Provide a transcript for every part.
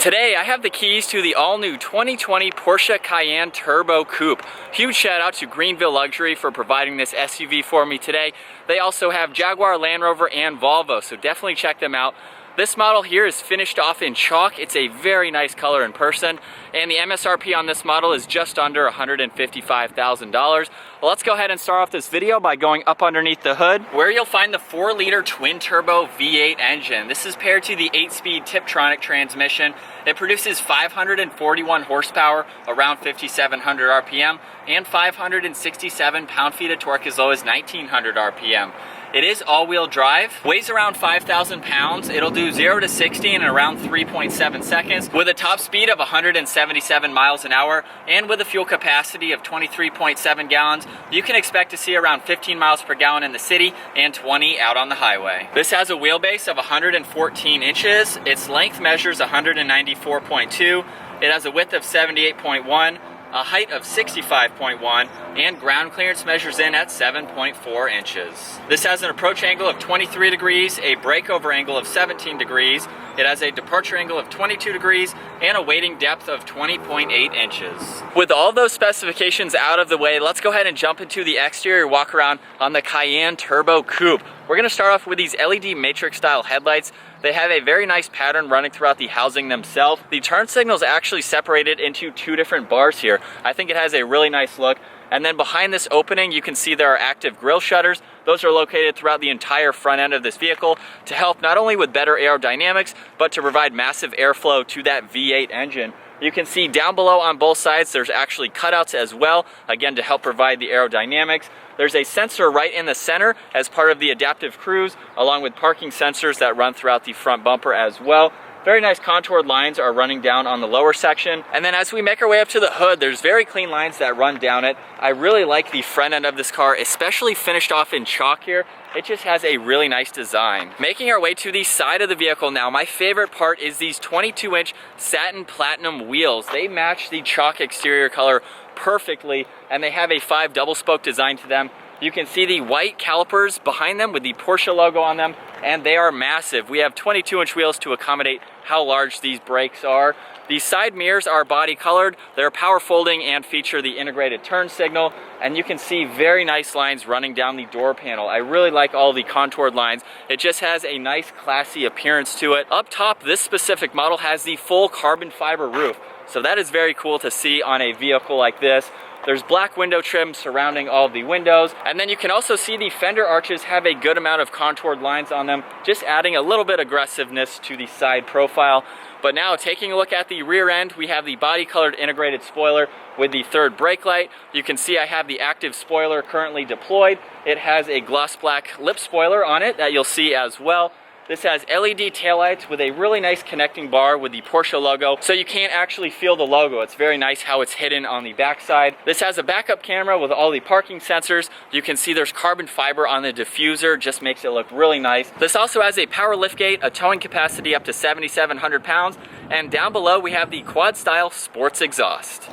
Today I have the keys to the all-new 2020 Porsche Cayenne Turbo Coupe. Huge shout out to Greenville Luxury for providing this SUV for me today. They also have Jaguar, Land Rover, and Volvo, so definitely check them out. This model here is finished off in chalk. It's a very nice color in person, and the MSRP on this model is just under $155,000. Well, let's go ahead and start off this video by going up underneath the hood, where you'll find the 4-liter twin-turbo V8 engine. This is paired to the 8-speed Tiptronic transmission. It produces 541 horsepower, around 5,700 RPM, and 567 pound-feet of torque as low as 1,900 RPM. It is all-wheel drive, weighs around 5,000 pounds. It'll do 0 to 60 in around 3.7 seconds with a top speed of 177 miles an hour, and with a fuel capacity of 23.7 gallons. You can expect to see around 15 miles per gallon in the city and 20 out on the highway. This has a wheelbase of 114 inches. Its length measures 194.2. It has a width of 78.1. a height of 65.1, and ground clearance measures in at 7.4 inches. This has an approach angle of 23 degrees, a breakover angle of 17 degrees, it has a departure angle of 22 degrees, and a wading depth of 20.8 inches. With all those specifications out of the way, let's go ahead and jump into the exterior walk around on the Cayenne Turbo Coupe. We're going to start off with these LED matrix style headlights. They have a very nice pattern running throughout the housing themselves. The turn signal is actually separated into two different bars here. I think it has a really nice look. And then behind this opening, you can see there are active grille shutters. Those are located throughout the entire front end of this vehicle to help not only with better aerodynamics, but to provide massive airflow to that V8 engine. You can see down below on both sides, there's actually cutouts as well, again to help provide the aerodynamics. There's a sensor right in the center as part of the adaptive cruise, along with parking sensors that run throughout the front bumper as well. Very nice contoured lines are running down on the lower section. And then as we make our way up to the hood, there's very clean lines that run down it. I really like the front end of this car, especially finished off in chalk here. It just has a really nice design. Making our way to the side of the vehicle now, my favorite part is these 22-inch satin platinum wheels. They match the chalk exterior color perfectly, and they have a 5 double spoke design to them. You can see the white calipers behind them with the Porsche logo on them, and they are massive. We have 22-inch wheels to accommodate how large these brakes are. The side mirrors are body colored. They're power folding and feature the integrated turn signal, and you can see very nice lines running down the door panel. I really like all the contoured lines. It just has a nice classy appearance to it. Up top, this specific model has the full carbon fiber roof, so that is very cool to see on a vehicle like this. There's black window trim surrounding all of the windows, and then you can also see the fender arches have a good amount of contoured lines on them, just adding a little bit aggressiveness to the side profile. But now taking a look at the rear end, we have the body colored integrated spoiler with the third brake light. You can see I have the active spoiler currently deployed. It has a gloss black lip spoiler on it that you'll see as well. This has LED taillights with a really nice connecting bar with the Porsche logo, so you can't actually feel the logo. It's very nice how it's hidden on the backside. This has a backup camera with all the parking sensors. You can see there's carbon fiber on the diffuser, just makes it look really nice. This also has a power liftgate, a towing capacity up to 7,700 pounds, and down below we have the quad style sports exhaust.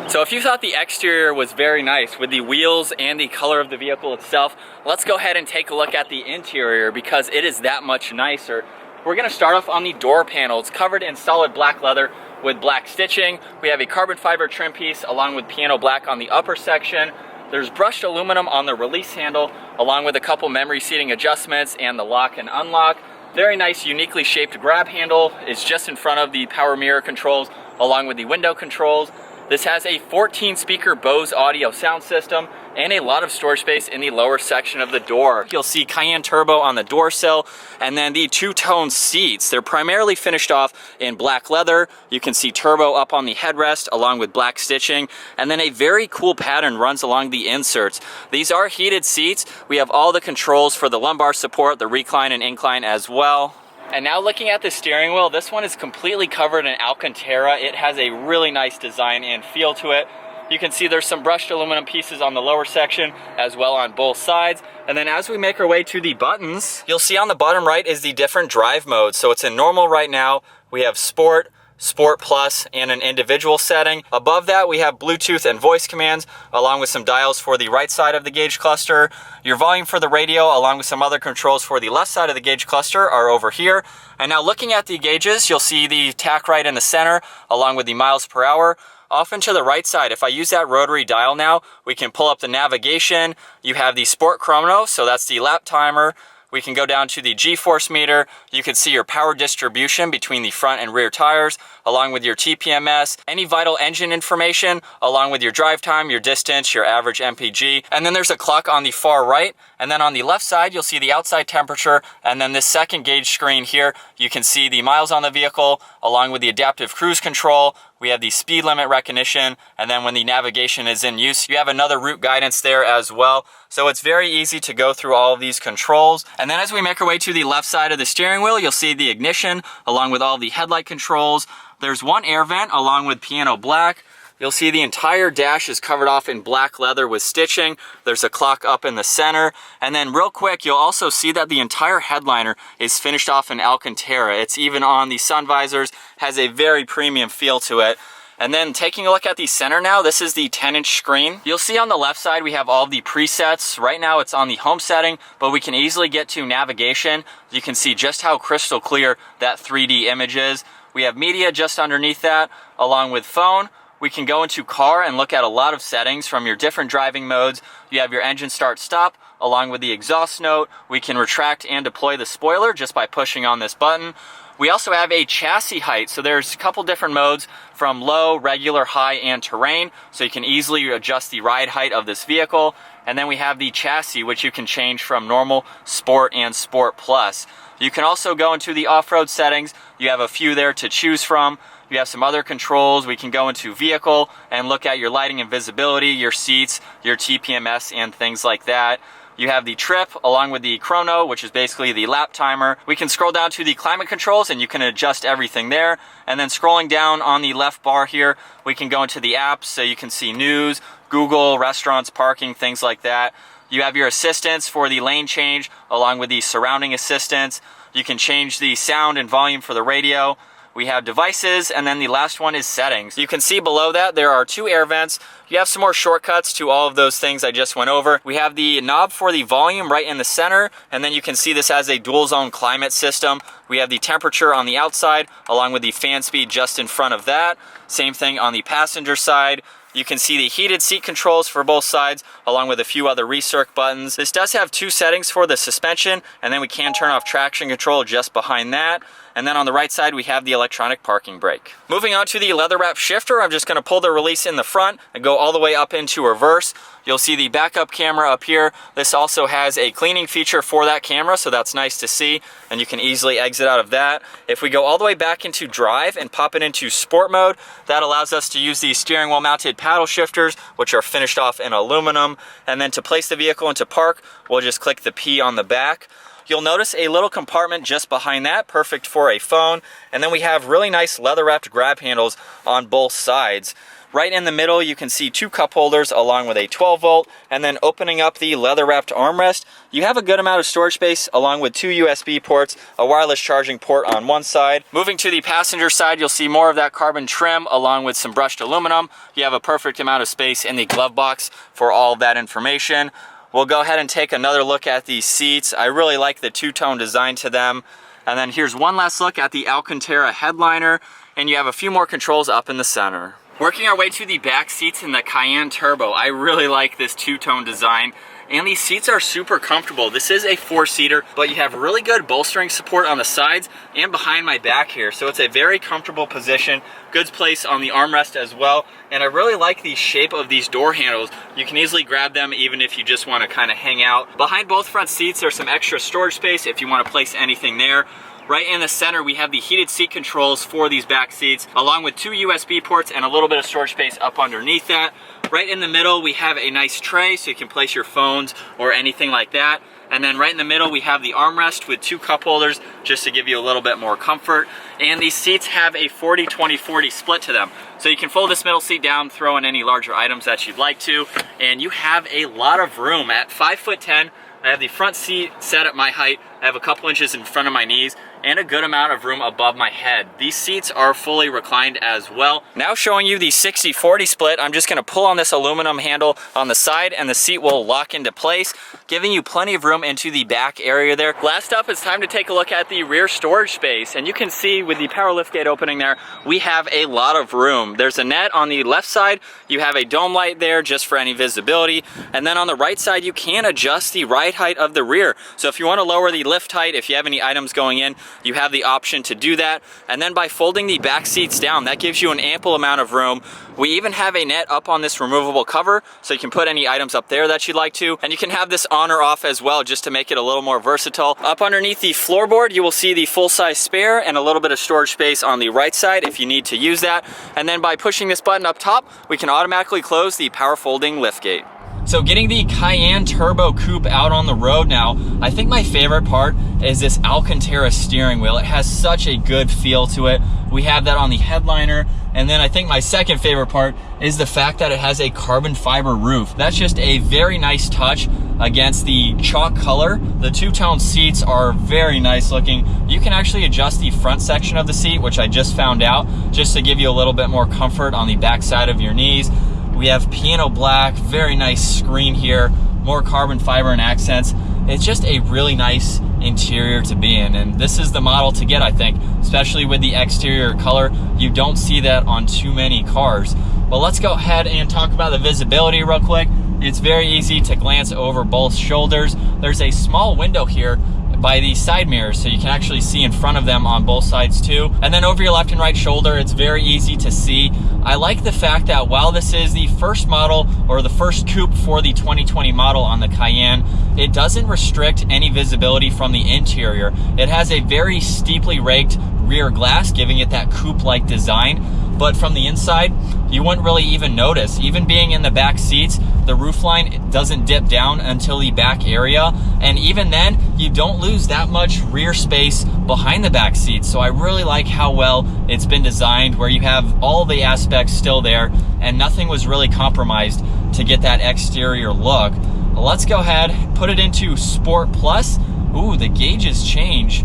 So if you thought the exterior was very nice with the wheels and the color of the vehicle itself, let's go ahead and take a look at the interior because it is that much nicer. We're going to start off on the door panel. It's covered in solid black leather with black stitching. We have a carbon fiber trim piece along with piano black on the upper section. There's brushed aluminum on the release handle along with a couple memory seating adjustments and the lock and unlock. Very nice uniquely shaped grab handle is just in front of the power mirror controls along with the window controls. This has a 14-speaker Bose audio sound system and a lot of storage space in the lower section of the door. You'll see Cayenne Turbo on the door sill, and then the two-tone seats. They're primarily finished off in black leather. You can see Turbo up on the headrest along with black stitching, and then a very cool pattern runs along the inserts. These are heated seats. We have all the controls for the lumbar support, the recline and incline as well. And now looking at the steering wheel, this one is completely covered in Alcantara. It has a really nice design and feel to it. You can see there's some brushed aluminum pieces on the lower section as well on both sides. And then as we make our way to the buttons, you'll see on the bottom right is the different drive modes. So it's in normal right now. We have sport, Sport Plus, and an individual setting. Above that, we have Bluetooth and voice commands, along with some dials for the right side of the gauge cluster. Your volume for the radio, along with some other controls for the left side of the gauge cluster, are over here. And now looking at the gauges, you'll see the tack right in the center, along with the miles per hour. Off and to the right side, if I use that rotary dial now, we can pull up the navigation. You have the Sport Chrono, so that's the lap timer. We can go down to the G-force meter. You can see your power distribution between the front and rear tires, along with your TPMS, any vital engine information, along with your drive time, your distance, your average MPG. And then there's a clock on the far right. And then on the left side, you'll see the outside temperature. And then this second gauge screen here, you can see the miles on the vehicle, along with the adaptive cruise control. We have the speed limit recognition, and then when the navigation is in use, you have another route guidance there as well. So it's very easy to go through all of these controls. And then as we make our way to the left side of the steering wheel, you'll see the ignition along with all the headlight controls. There's one air vent along with piano black. You'll see the entire dash is covered off in black leather with stitching. There's a clock up in the center. And then real quick, you'll also see that the entire headliner is finished off in Alcantara. It's even on the sun visors, has a very premium feel to it. And then taking a look at the center now, this is the 10-inch screen. You'll see on the left side, we have all the presets. Right now it's on the home setting, but we can easily get to navigation. You can see just how crystal clear that 3D image is. We have media just underneath that, along with phone. We can go into car and look at a lot of settings from your different driving modes. You have your engine start stop along with the exhaust note. We can retract and deploy the spoiler just by pushing on this button. We also have a chassis height. So there's a couple different modes from low, regular, high, and terrain. So you can easily adjust the ride height of this vehicle. And then we have the chassis, which you can change from normal, sport, and sport plus. You can also go into the off-road settings. You have a few there to choose from. You have some other controls. We can go into vehicle and look at your lighting and visibility, your seats, your TPMS, and things like that. You have the trip along with the chrono, which is basically the lap timer. We can scroll down to the climate controls and you can adjust everything there. And then scrolling down on the left bar here, we can go into the apps so you can see news, Google, restaurants, parking, things like that. You have your assistance for the lane change along with the surrounding assistance. You can change the sound and volume for the radio. We have devices, and then the last one is settings. You can see below that there are two air vents. You have some more shortcuts to all of those things I just went over. We have the knob for the volume right in the center, and then you can see this has a dual zone climate system. We have the temperature on the outside, along with the fan speed just in front of that. Same thing on the passenger side. You can see the heated seat controls for both sides, along with a few other recirc buttons. This does have two settings for the suspension, and then we can turn off traction control just behind that. And then on the right side, we have the electronic parking brake. Moving on to the leather wrap shifter, I'm just gonna pull the release in the front and go all the way up into reverse. You'll see the backup camera up here. This also has a cleaning feature for that camera, so that's nice to see, and you can easily exit out of that. If we go all the way back into drive and pop it into sport mode, that allows us to use these steering wheel mounted paddle shifters, which are finished off in aluminum. And then to place the vehicle into park, we'll just click the P on the back. You'll notice a little compartment just behind that, perfect for a phone. And then we have really nice leather-wrapped grab handles on both sides. Right in the middle, you can see two cup holders along with a 12-volt. And then opening up the leather-wrapped armrest, you have a good amount of storage space along with two USB ports, a wireless charging port on one side. Moving to the passenger side, you'll see more of that carbon trim along with some brushed aluminum. You have a perfect amount of space in the glove box for all of that information. We'll go ahead and take another look at these seats. I really like the two-tone design to them. And then here's one last look at the Alcantara headliner, and you have a few more controls up in the center. Working our way to the back seats in the Cayenne Turbo, I really like this two-tone design. And these seats are super comfortable. This is a four-seater, but you have really good bolstering support on the sides and behind my back here. So it's a very comfortable position. Good place on the armrest as well. And I really like the shape of these door handles. You can easily grab them even if you just want to kind of hang out. Behind both front seats, there's some extra storage space if you want to place anything there. Right in the center, we have the heated seat controls for these back seats, along with two USB ports and a little bit of storage space up underneath that. Right in the middle, we have a nice tray so you can place your phones or anything like that. And then right in the middle, we have the armrest with two cup holders just to give you a little bit more comfort. And these seats have a 40-20-40 split to them. So you can fold this middle seat down, throw in any larger items that you'd like to, and you have a lot of room. At 5'10", I have the front seat set at my height. I have a couple inches in front of my knees, and a good amount of room above my head. These seats are fully reclined as well. Now showing you the 60-40 split, I'm just gonna pull on this aluminum handle on the side and the seat will lock into place, giving you plenty of room into the back area there. Last up, it's time to take a look at the rear storage space, and you can see with the power liftgate opening there, we have a lot of room. There's a net on the left side, you have a dome light there just for any visibility, and then on the right side you can adjust the ride height of the rear. So if you want to lower the lift height, if you have any items going in, you have the option to do that. And then by folding the back seats down, that gives you an ample amount of room. We even have a net up on this removable cover, so you can put any items up there that you'd like to, and you can have this on or off as well just to make it a little more versatile. Up underneath the floorboard, you will see the full-size spare and a little bit of storage space on the right side if you need to use that. And then by pushing this button up top, we can automatically close the power folding liftgate. So getting the Cayenne Turbo Coupe out on the road now, I think my favorite part is this Alcantara steering wheel. It has such a good feel to it. We have that on the headliner. And then I think my second favorite part is the fact that it has a carbon fiber roof. That's just a very nice touch against the chalk color. The two-tone seats are very nice looking. You can actually adjust the front section of the seat, which I just found out, just to give you a little bit more comfort on the back side of your knees. We have piano black, very nice screen here, more carbon fiber and accents. It's just a really nice interior to be in, and this is the model to get, I think, especially with the exterior color. You don't see that on too many cars. But let's go ahead and talk about the visibility real quick. It's very easy to glance over both shoulders. There's a small window here by the side mirrors, so you can actually see in front of them on both sides too. And then over your left and right shoulder, it's very easy to see. I like the fact that while this is the first model or the first coupe for the 2020 model on the Cayenne, it doesn't restrict any visibility from the interior. It has a very steeply raked rear glass, giving it that coupe-like design. But from the inside, you wouldn't really even notice. Even being in the back seats, the roofline doesn't dip down until the back area. And even then, you don't lose that much rear space behind the back seats. So I really like how well it's been designed, where you have all the aspects still there and nothing was really compromised to get that exterior look. Let's go ahead, put it into Sport Plus. Ooh, the gauges change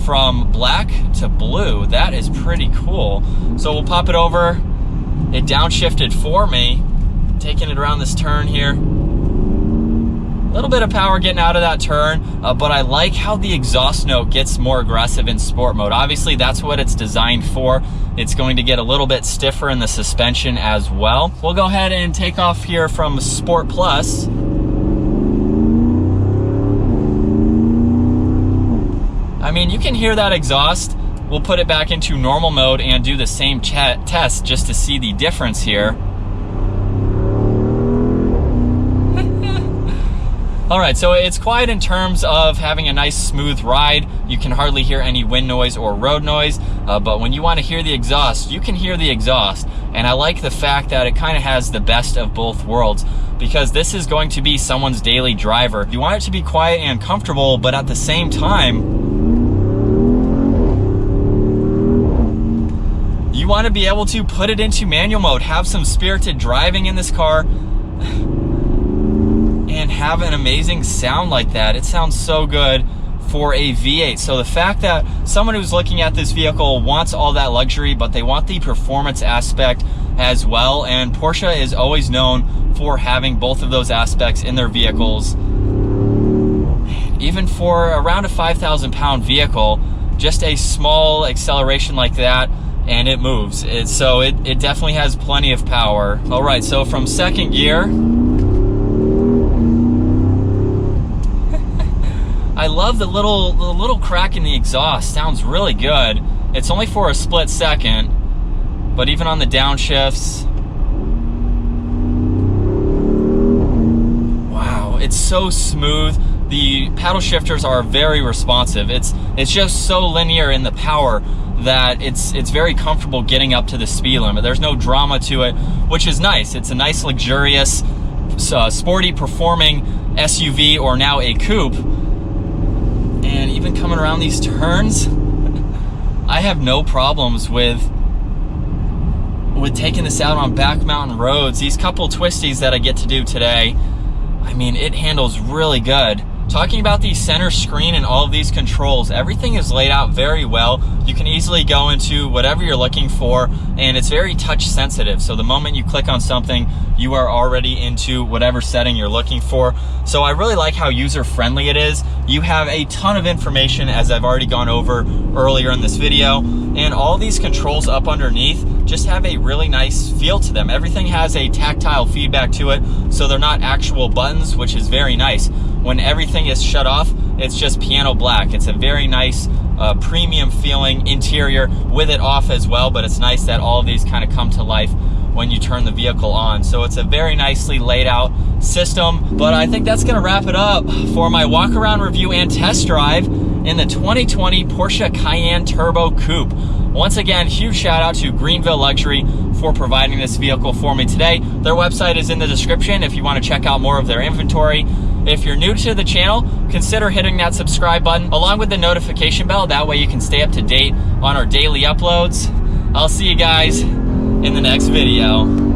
from black to blue. That is pretty cool. So we'll pop it over. It downshifted for me, taking it around this turn here. A little bit of power getting out of that turn, but I like how the exhaust note gets more aggressive in sport mode. Obviously, that's what it's designed for. It's going to get a little bit stiffer in the suspension as well. We'll go ahead and take off here from Sport Plus. I mean, you can hear that exhaust. We'll put it back into normal mode and do the same test just to see the difference here. All right, so it's quiet in terms of having a nice smooth ride. You can hardly hear any wind noise or road noise, but when you want to hear the exhaust, you can hear the exhaust. And I like the fact that it kind of has the best of both worlds, because this is going to be someone's daily driver. You want it to be quiet and comfortable, but at the same time, you want to be able to put it into manual mode, have some spirited driving in this car, and have an amazing sound like that. It sounds so good for a V8. So the fact that someone who's looking at this vehicle wants all that luxury, but they want the performance aspect as well, and Porsche is always known for having both of those aspects in their vehicles. Even for around a 5,000 pound vehicle, just a small acceleration like that, and it moves. So it definitely has plenty of power. All right, so from second gear, I love the little crack in the exhaust. Sounds really good. It's only for a split second, but even on the downshifts, wow, it's so smooth. The paddle shifters are very responsive. It's just so linear in the power that it's very comfortable getting up to the speed limit. There's no drama to it, which is nice. It's a nice, luxurious, sporty performing SUV, or now a coupe. And even coming around these turns, I have no problems with taking this out on back mountain roads. These couple twisties that I get to do today, I mean, it handles really good. Talking about the center screen and all of these controls, everything is laid out very well. You can easily go into whatever you're looking for, and it's very touch sensitive. So the moment you click on something, you are already into whatever setting you're looking for. So I really like how user friendly it is. You have a ton of information, as I've already gone over earlier in this video, and all these controls up underneath just have a really nice feel to them. Everything has a tactile feedback to it, so they're not actual buttons, which is very nice. When everything is shut off, it's just piano black. It's a very nice premium feeling interior with it off as well, but it's nice that all of these kind of come to life when you turn the vehicle on. So it's a very nicely laid out system. But I think that's gonna wrap it up for my walk around review and test drive in the 2020 Porsche Cayenne Turbo Coupe. Once again, huge shout out to Greenville Luxury for providing this vehicle for me today. Their website is in the description if you want to check out more of their inventory. If you're new to the channel, consider hitting that subscribe button along with the notification bell. That way you can stay up to date on our daily uploads. I'll see you guys in the next video.